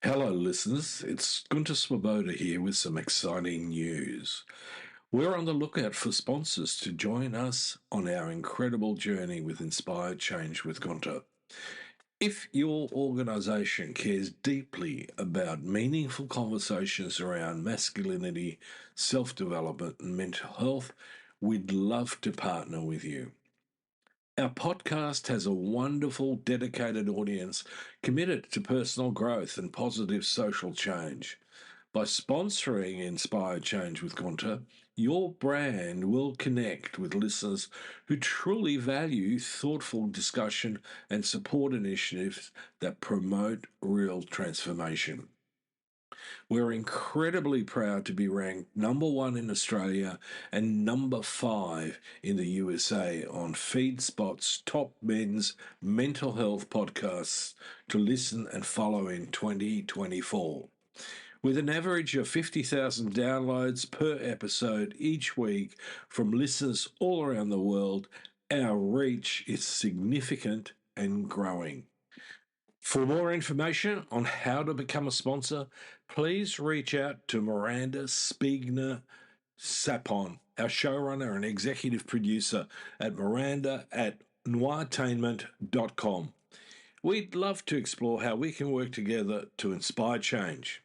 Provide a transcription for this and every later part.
Hello, listeners. It's Gunter here with some exciting news. We're on the lookout for sponsors to join us on our incredible journey with Inspired Change with Gunter. If your organisation cares deeply about meaningful conversations around masculinity, self development, and mental health, we'd love to partner with you. Our podcast has a wonderful, dedicated audience committed to personal growth and positive social change. By sponsoring Inspired Change with Gunter, your brand will connect with listeners who truly value thoughtful discussion and support initiatives that promote real transformation. We're incredibly proud to be ranked number one in Australia and number 5 in the USA on FeedSpot's top men's mental health podcasts to listen and follow in 2024. With an average of 50,000 downloads per episode each week from listeners all around the world, our reach is significant and growing. For more information on how to become a sponsor, please reach out to Miranda Spiegner Sapon, our showrunner and executive producer at miranda@noirtainment.com. We'd love to explore how we can work together to inspire change.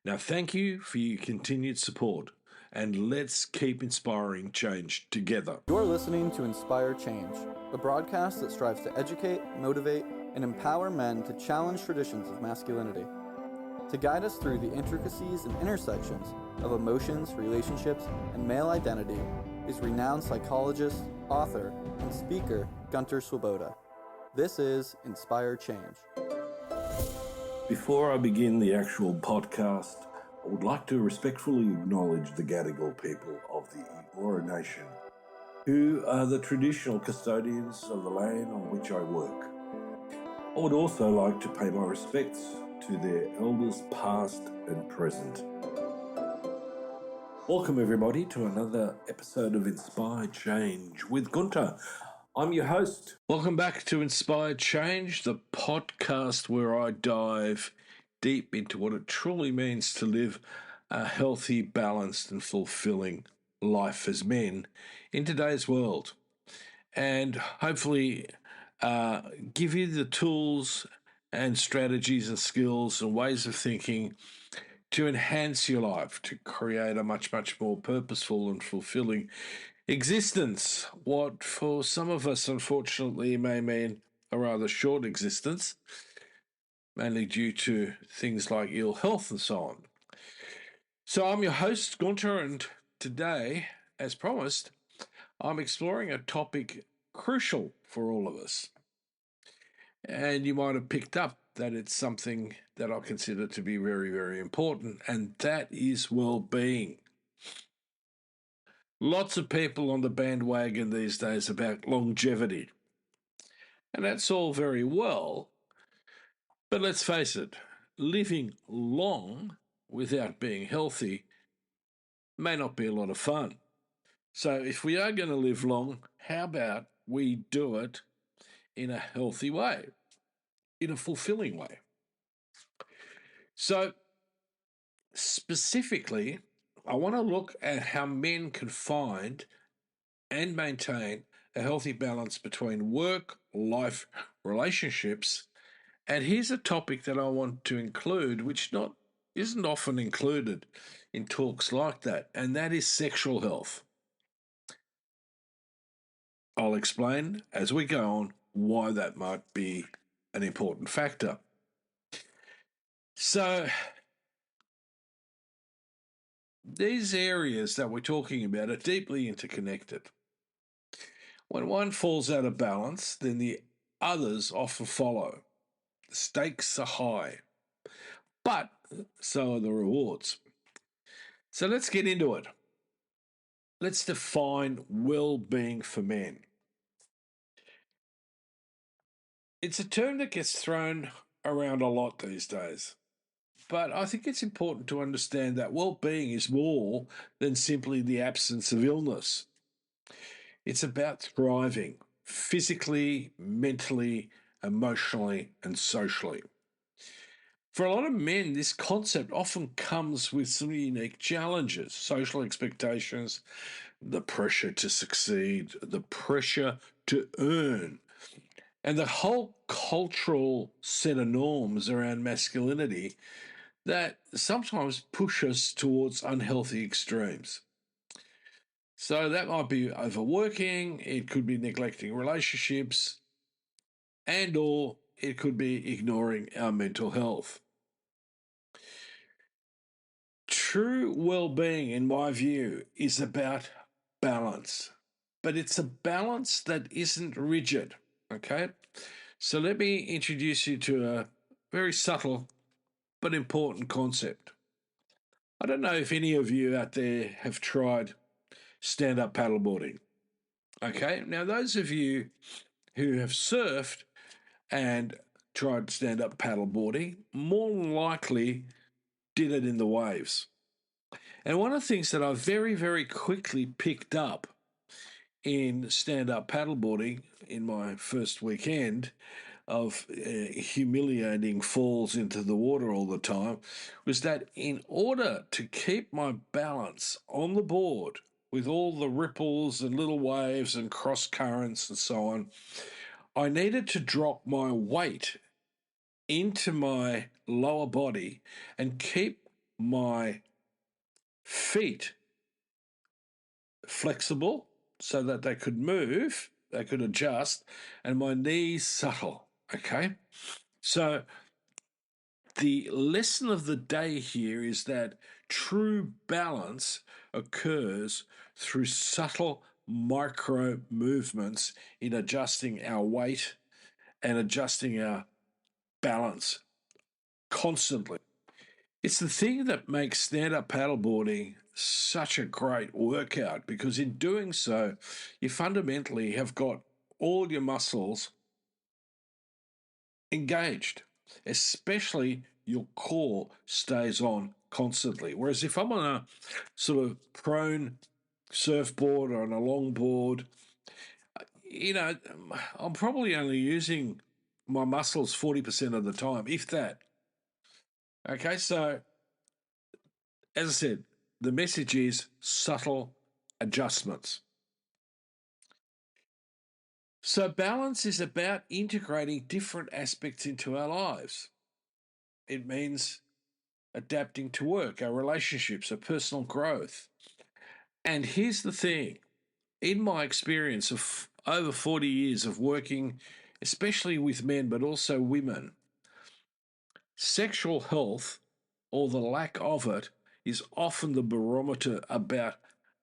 Now, thank you for your continued support, and let's keep inspiring change together. You're listening to Inspire Change, a broadcast that strives to educate, motivate, and empower men to challenge traditions of masculinity. To guide us through the intricacies and intersections of emotions, relationships, and male identity is renowned psychologist, author, and speaker Gunter Swoboda. This is Inspire Change. Before I begin the actual podcast, I would like to respectfully acknowledge the Gadigal people of the Eora Nation, who are the traditional custodians of the land on which I work. I would also like to pay my respects to their elders past and present. Welcome everybody to another episode of Inspired Change with Gunter. I'm your host. Welcome back to Inspired Change, the podcast where I dive deep into what it truly means to live a healthy, balanced and fulfilling life as men in today's world. And hopefully give you the tools and strategies and skills and ways of thinking to enhance your life, to create a much, much more purposeful and fulfilling existence. What for some of us, unfortunately, may mean a rather short existence, mainly due to things like ill health and so on. So I'm your host, Gunter, and today, as promised, I'm exploring a topic crucial for all of us. And you might have picked up that it's something that I consider to be very, very important, and that is well-being. Lots of people on the bandwagon these days about longevity. And that's all very well, but let's face it, living long without being healthy may not be a lot of fun. So if we are going to live long, how about we do it in a healthy way, in a fulfilling way? So specifically, I want to look at how men can find and maintain a healthy balance between work, life, relationships. And here's a topic that I want to include, which isn't often included in talks like that, and that is sexual health. I'll explain as we go on why that might be an important factor. So, these areas that we're talking about are deeply interconnected. When one falls out of balance, then the others often follow. The stakes are high, but so are the rewards. So let's get into it. Let's define well-being for men. It's a term that gets thrown around a lot these days, but I think it's important to understand that well-being is more than simply the absence of illness. It's about thriving physically, mentally, emotionally, and socially. For a lot of men, this concept often comes with some unique challenges, social expectations, the pressure to succeed, the pressure to earn, and the whole cultural set of norms around masculinity that sometimes push us towards unhealthy extremes. So that might be overworking, it could be neglecting relationships, and or it could be ignoring our mental health. True well-being, in my view, is about balance, but it's a balance that isn't rigid. Okay, so let me introduce you to a very subtle but important concept. I don't know if any of you out there have tried stand-up paddleboarding. Okay, now those of you who have surfed and tried stand-up paddleboarding more than likely did it in the waves. And one of the things that I very, very quickly picked up in stand-up paddleboarding in my first weekend of humiliating falls into the water all the time was that in order to keep my balance on the board with all the ripples and little waves and cross currents and so on, I needed to drop my weight into my lower body and keep my feet flexible so that they could move, they could adjust, and my knees subtle. Okay. So the lesson of the day here is that true balance occurs through subtle micro movements in adjusting our weight and adjusting our balance constantly. It's the thing that makes stand-up paddleboarding such a great workout because in doing so, you fundamentally have got all your muscles engaged, especially your core stays on constantly. Whereas if I'm on a sort of prone surfboard or on a longboard, you know, I'm probably only using my muscles 40% of the time, if that. Okay, so as I said, the message is subtle adjustments. So, balance is about integrating different aspects into our lives. It means adapting to work, our relationships, our personal growth. And here's the thing, in my experience of over 40 years of working, especially with men, but also women, sexual health or the lack of it is often the barometer about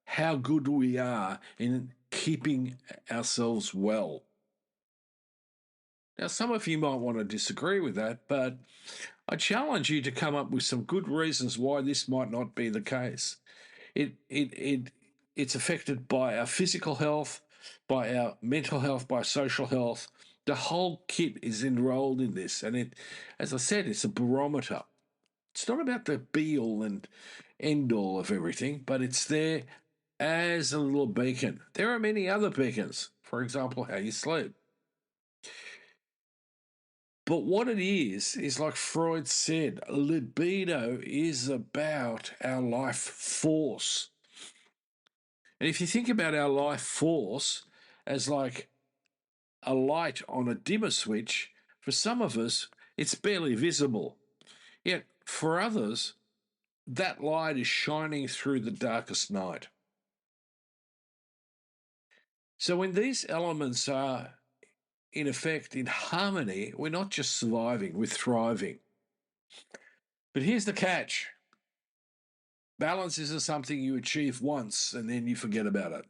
how good we are in keeping ourselves well. Now, some of you might want to disagree with that, but I challenge you to come up with some good reasons why this might not be the case. It's affected by our physical health, by our mental health, by social health. The whole kit is enrolled in this, and as I said, it's a barometer. It's not about the be all and end all of everything, but it's there as a little beacon. There are many other beacons, for example, how you sleep. But what it is like Freud said, libido is about our life force. And if you think about our life force as like a light on a dimmer switch, for some of us, it's barely visible. Yet for others, that light is shining through the darkest night. So when these elements are in effect in harmony, we're not just surviving, we're thriving. But here's the catch. Balance isn't something you achieve once and then you forget about it.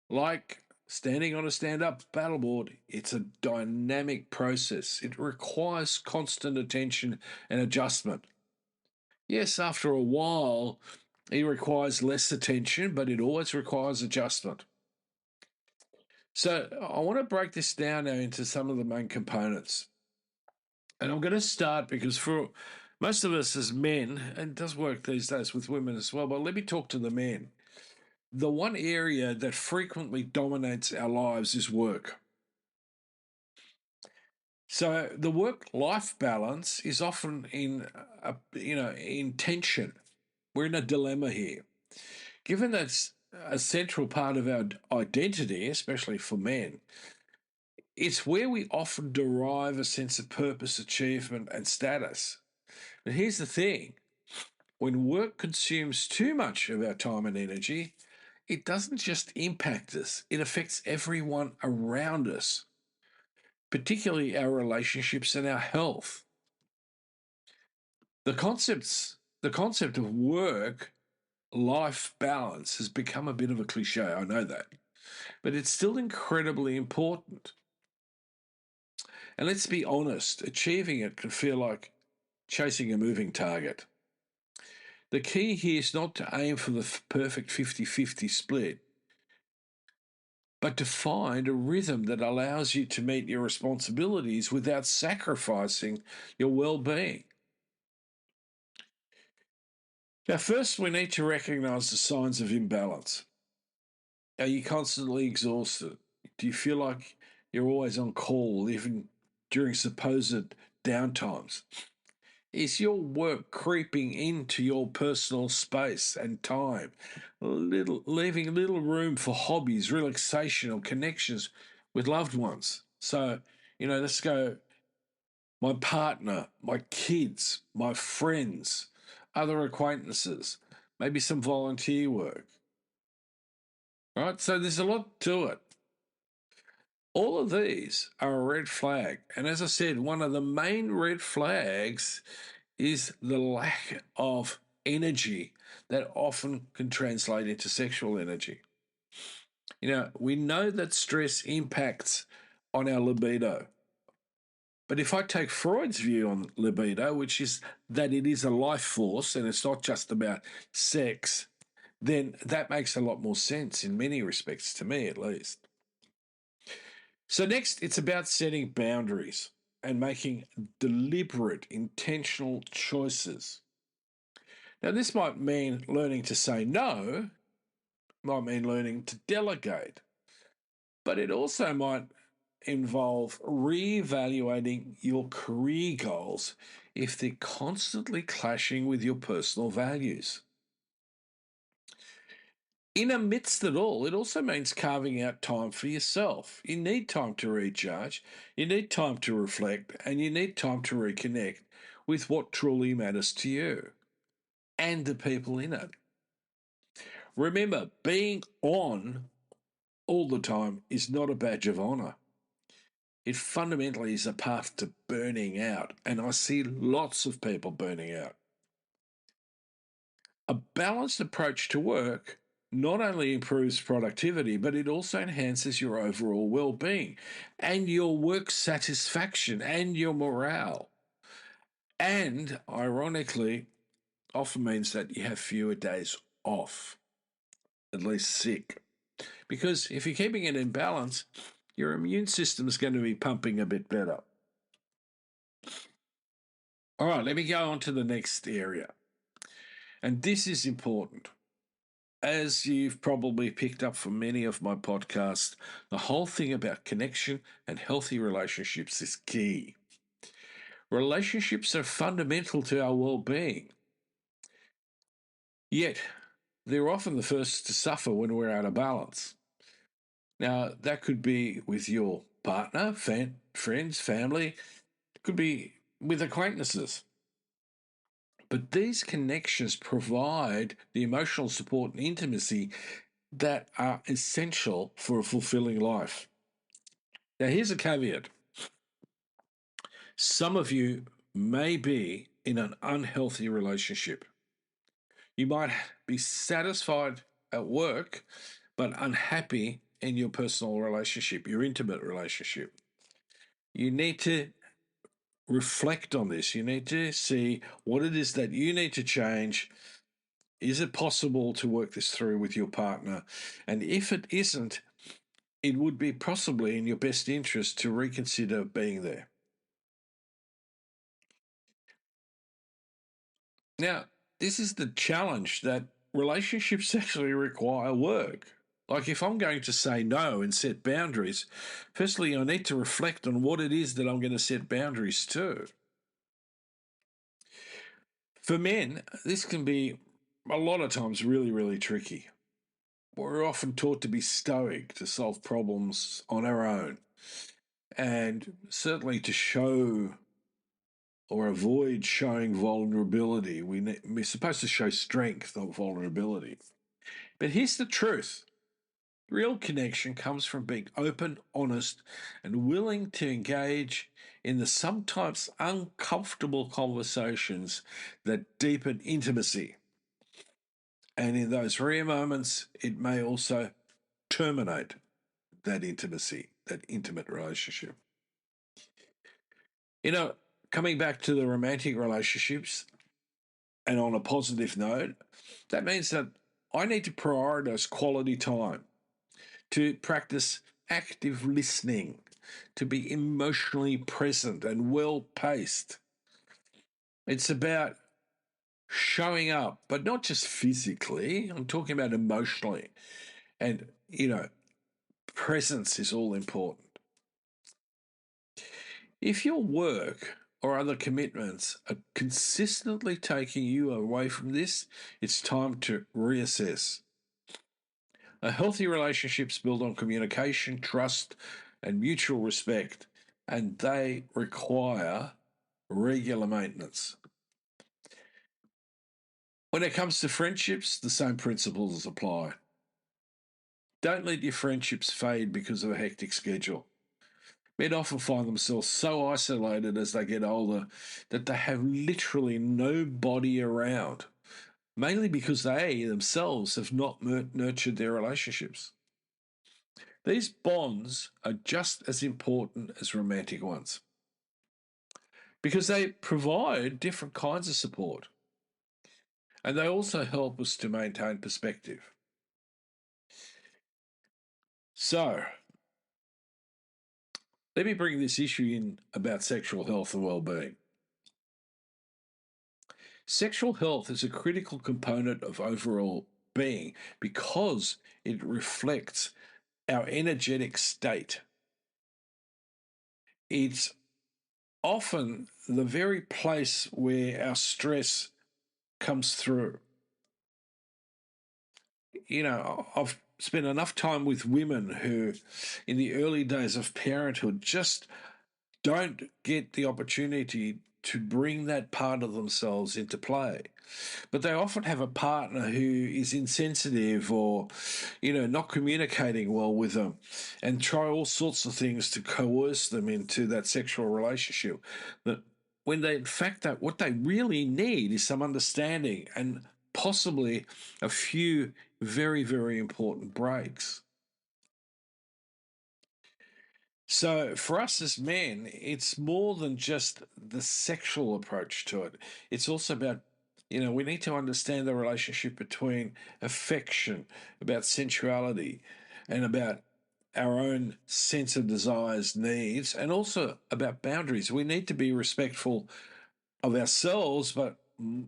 Like standing on a stand-up paddleboard, it's a dynamic process. It requires constant attention and adjustment. Yes, after a while, it requires less attention, but it always requires adjustment. So I want to break this down now into some of the main components. And I'm going to start because for most of us as men, and it does work these days with women as well, but let me talk to the men. The one area that frequently dominates our lives is work. So the work-life balance is often in tension. We're in a dilemma here. Given that's a central part of our identity, especially for men, it's where we often derive a sense of purpose, achievement, and status. But here's the thing: when work consumes too much of our time and energy, it doesn't just impact us, it affects everyone around us, particularly our relationships and our health. The concept of work life balance has become a bit of a cliche, I know that, but it's still incredibly important. And let's be honest, achieving it can feel like chasing a moving target. The key here is not to aim for the perfect 50-50 split, but to find a rhythm that allows you to meet your responsibilities without sacrificing your well-being. Now, first, we need to recognize the signs of imbalance. Are you constantly exhausted? Do you feel like you're always on call, even during supposed downtimes? Is your work creeping into your personal space and time, leaving little room for hobbies, relaxation, or connections with loved ones? So, let's go my partner, my kids, my friends, other acquaintances, maybe some volunteer work. Right? So there's a lot to it. All of these are a red flag. And as I said, one of the main red flags is the lack of energy that often can translate into sexual energy. We know that stress impacts on our libido. But if I take Freud's view on libido, which is that it is a life force and it's not just about sex, then that makes a lot more sense in many respects, to me at least. So, next, it's about setting boundaries and making deliberate, intentional choices. Now, this might mean learning to say no, might mean learning to delegate, but it also might involve reevaluating your career goals if they're constantly clashing with your personal values. In amidst it all, it also means carving out time for yourself. You need time to recharge, you need time to reflect, and you need time to reconnect with what truly matters to you and the people in it. Remember, being on all the time is not a badge of honour. It fundamentally is a path to burning out, and I see lots of people burning out. A balanced approach to work not only improves productivity, but it also enhances your overall well-being and your work satisfaction and your morale. And ironically, often means that you have fewer days off, at least sick. Because if you're keeping it in balance, your immune system is going to be pumping a bit better. All right, let me go on to the next area. And this is important. As you've probably picked up from many of my podcasts, the whole thing about connection and healthy relationships is key. Relationships are fundamental to our well-being. Yet, they're often the first to suffer when we're out of balance. Now, that could be with your partner, friends, family, it could be with acquaintances. But these connections provide the emotional support and intimacy that are essential for a fulfilling life. Now, here's a caveat. Some of you may be in an unhealthy relationship. You might be satisfied at work, but unhappy in your personal relationship, your intimate relationship. You need to reflect on this. You need to see what it is that you need to change. Is it possible to work this through with your partner? And if it isn't, it would be possibly in your best interest to reconsider being there. Now, this is the challenge that relationships actually require work. Like if I'm going to say no and set boundaries, firstly, I need to reflect on what it is that I'm going to set boundaries to. For men, this can be a lot of times really, really tricky. We're often taught to be stoic, to solve problems on our own, and certainly to show or avoid showing vulnerability. We're supposed to show strength, not vulnerability. But here's the truth. Real connection comes from being open, honest, and willing to engage in the sometimes uncomfortable conversations that deepen intimacy. And in those rare moments, it may also terminate that intimacy, that intimate relationship. You know, coming back to the romantic relationships and on a positive note, that means that I need to prioritize quality time, to practice active listening, to be emotionally present and well paced. It's about showing up, but not just physically. I'm talking about emotionally. And, presence is all important. If your work or other commitments are consistently taking you away from this, it's time to reassess. A healthy relationship's built on communication, trust, and mutual respect, and they require regular maintenance. When it comes to friendships, the same principles apply. Don't let your friendships fade because of a hectic schedule. Men often find themselves so isolated as they get older that they have literally nobody around, mainly because they themselves have not nurtured their relationships. These bonds are just as important as romantic ones because they provide different kinds of support and they also help us to maintain perspective. So, let me bring this issue in about sexual health and well-being. Sexual health is a critical component of overall being because it reflects our energetic state. It's often the very place where our stress comes through. I've spent enough time with women who, in the early days of parenthood, just don't get the opportunity to bring that part of themselves into play. But they often have a partner who is insensitive or, not communicating well with them and try all sorts of things to coerce them into that sexual relationship. That when they, in fact, that what they really need is some understanding and possibly a few very, very important breaks. So for us as men, it's more than just the sexual approach to it. It's also about, we need to understand the relationship between affection, about sensuality, and about our own sense of desires, needs, and also about boundaries. We need to be respectful of ourselves, but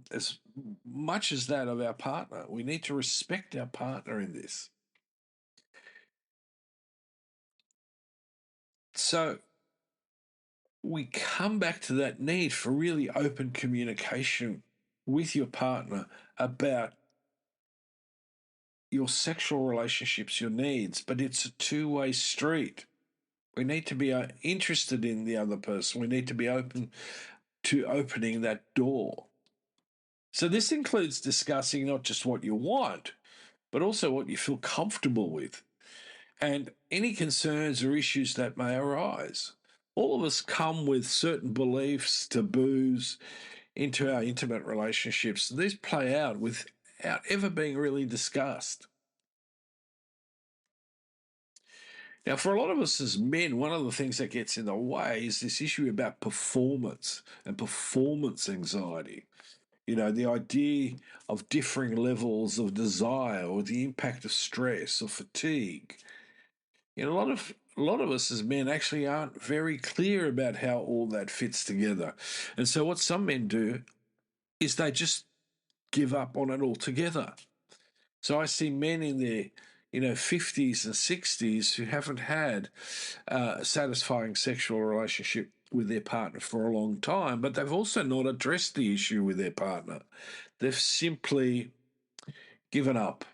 as much as that of our partner. We need to respect our partner in this. So we come back to that need for really open communication with your partner about your sexual relationships, your needs, but it's a two-way street. We need to be interested in the other person. We need to be open to opening that door. So this includes discussing not just what you want, but also what you feel comfortable with and any concerns or issues that may arise. All of us come with certain beliefs, taboos into our intimate relationships. These play out without ever being really discussed. Now, for a lot of us as men, one of the things that gets in the way is this issue about performance and performance anxiety. The idea of differing levels of desire or the impact of stress or fatigue. A lot of us as men actually aren't very clear about how all that fits together. And so what some men do is they just give up on it altogether. So I see men in their 50s and 60s who haven't had a satisfying sexual relationship with their partner for a long time, but they've also not addressed the issue with their partner. They've simply given up.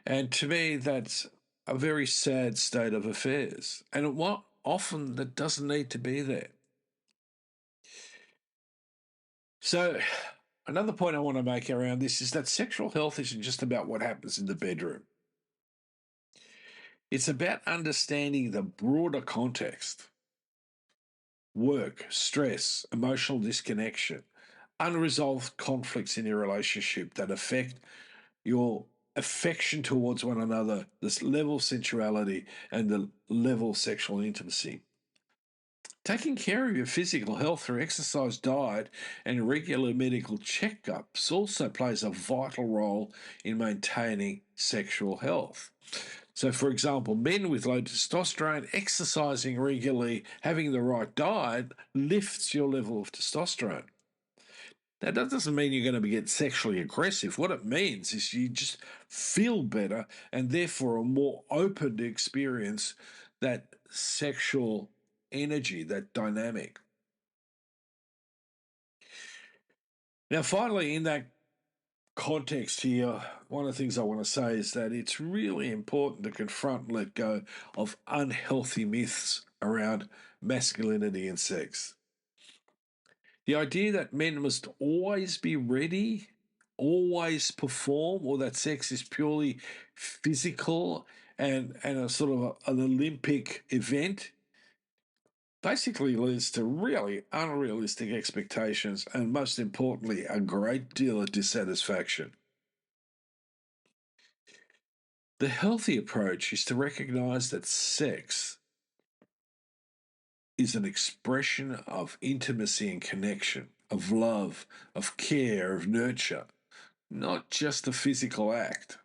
And to me, that's a very sad state of affairs. And what often that doesn't need to be there. So, another point I want to make around this is that sexual health isn't just about what happens in the bedroom. It's about understanding the broader context: work, stress, emotional disconnection, unresolved conflicts in your relationship that affect your affection towards one another, this level of sensuality, and the level of sexual intimacy. Taking care of your physical health through exercise, diet, and regular medical checkups also plays a vital role in maintaining sexual health. So, for example, men with low testosterone, exercising regularly, having the right diet lifts your level of testosterone. Now, that doesn't mean you're going to get sexually aggressive. What it means is you just feel better and therefore are more open to experience that sexual energy, that dynamic. Now, finally, in that context here, one of the things I want to say is that it's really important to confront and let go of unhealthy myths around masculinity and sex. The idea that men must always be ready, always perform, or that sex is purely physical and a sort of an Olympic event basically leads to really unrealistic expectations and, most importantly, a great deal of dissatisfaction. The healthy approach is to recognize that sex is an expression of intimacy and connection, of love, of care, of nurture, not just a physical act.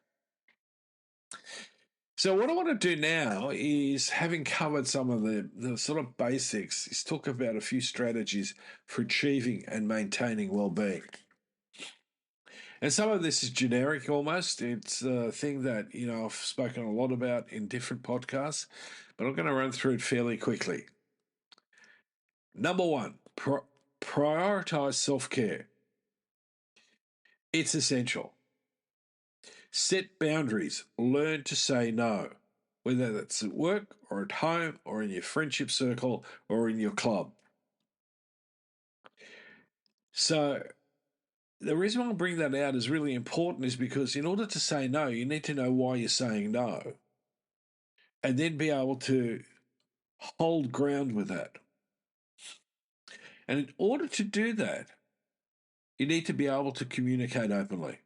So what I want to do now is, having covered some of the sort of basics, is talk about a few strategies for achieving and maintaining well-being. And some of this is generic almost. It's a thing that, I've spoken a lot about in different podcasts, but I'm going to run through it fairly quickly. Number one, prioritize self-care. It's essential. Set boundaries. Learn to say no, whether that's at work or at home or in your friendship circle or in your club. So the reason why I bring that out is really important is because in order to say no, you need to know why you're saying no and then be able to hold ground with that. And in order to do that, you need to be able to communicate openly.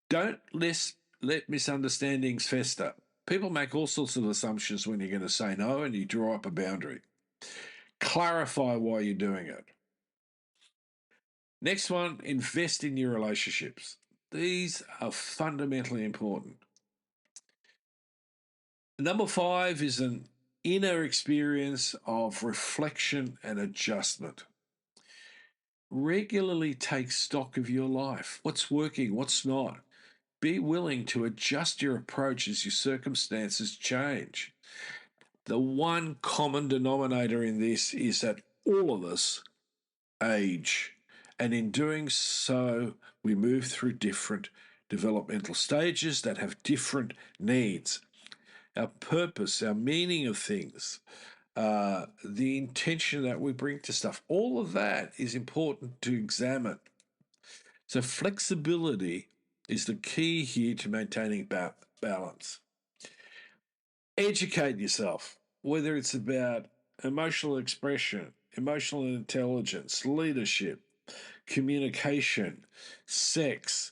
Don't let misunderstandings fester. People make all sorts of assumptions when you're going to say no, and you draw up a boundary. Clarify why you're doing it. Next one, invest in your relationships. These are fundamentally important. Number 5 is an inner experience of reflection and adjustment. Regularly take stock of your life. What's working, what's not. Be willing to adjust your approach as your circumstances change. The one common denominator in this is that all of us age, and in doing so, we move through different developmental stages that have different needs. Our purpose, our meaning of things, the intention that we bring to stuff, all of that is important to examine. So flexibility is the key here to maintaining balance. Educate yourself, whether it's about emotional expression, emotional intelligence, leadership, communication, sex.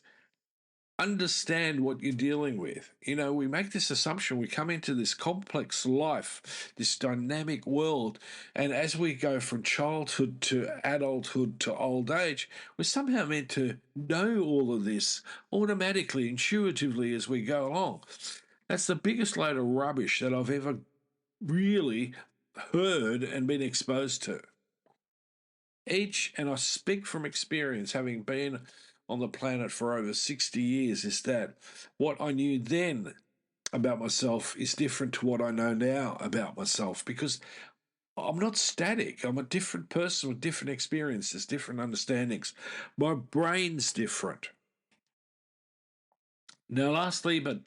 Understand what you're dealing with. We make this assumption, we come into this complex life, this dynamic world, and as we go from childhood to adulthood to old age, we're somehow meant to know all of this automatically, intuitively as we go along. That's the biggest load of rubbish that I've ever really heard and been exposed to. And I speak from experience, having been on the planet for over 60 years is that what I knew then about myself is different to what I know now about myself, because I'm not static. I'm a different person with different experiences, different understandings. My brain's different. Now, lastly, but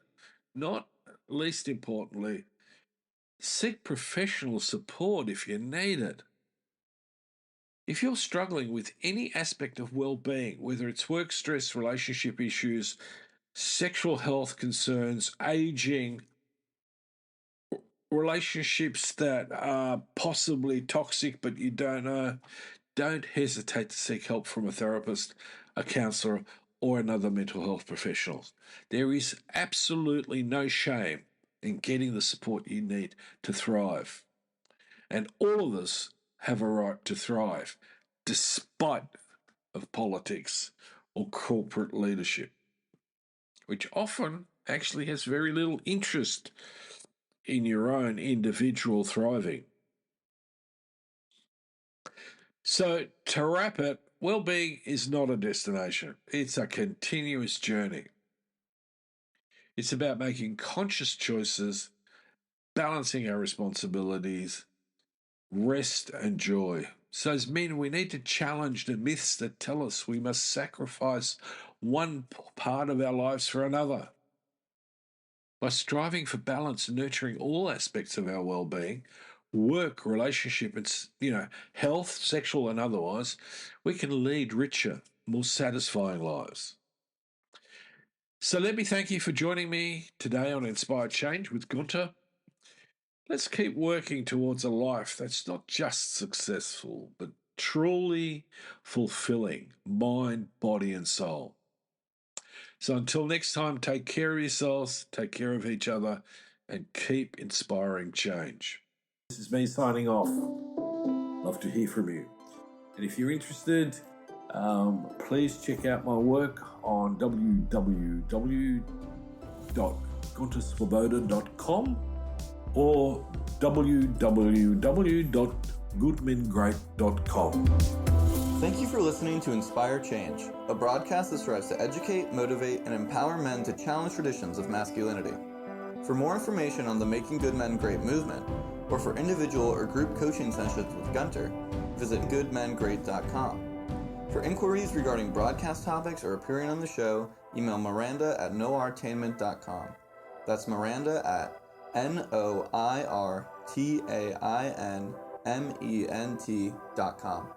not least importantly, seek professional support if you need it. If you're struggling with any aspect of well-being, whether it's work stress, relationship issues, sexual health concerns, aging, relationships that are possibly toxic but you don't know, don't hesitate to seek help from a therapist, a counsellor, or another mental health professional. There is absolutely no shame in getting the support you need to thrive. And all of us have a right to thrive, despite of politics or corporate leadership, which often actually has very little interest in your own individual thriving. So, to wrap it, well-being is not a destination. It's a continuous journey. It's about making conscious choices, balancing our responsibilities, rest and joy. So, as men, we need to challenge the myths that tell us we must sacrifice one part of our lives for another. By striving for balance and nurturing all aspects of our well-being, work, relationship, and health, sexual and otherwise, we can lead richer, more satisfying lives. So let me thank you for joining me today on Inspired Change with Gunter. Let's keep working towards a life that's not just successful, but truly fulfilling, mind, body, and soul. So until next time, take care of yourselves, take care of each other, and keep inspiring change. This is me signing off. Love to hear from you. And if you're interested, please check out my work on www.gunterswoboda.com or www.goodmengreat.com. Thank you for listening to Inspire Change, a broadcast that strives to educate, motivate, and empower men to challenge traditions of masculinity. For more information on the Making Good Men Great movement, or for individual or group coaching sessions with Gunter, visit goodmengreat.com. For inquiries regarding broadcast topics or appearing on the show, email Miranda@noirtainment.com. That's Miranda at NOIRTAINMENT.com.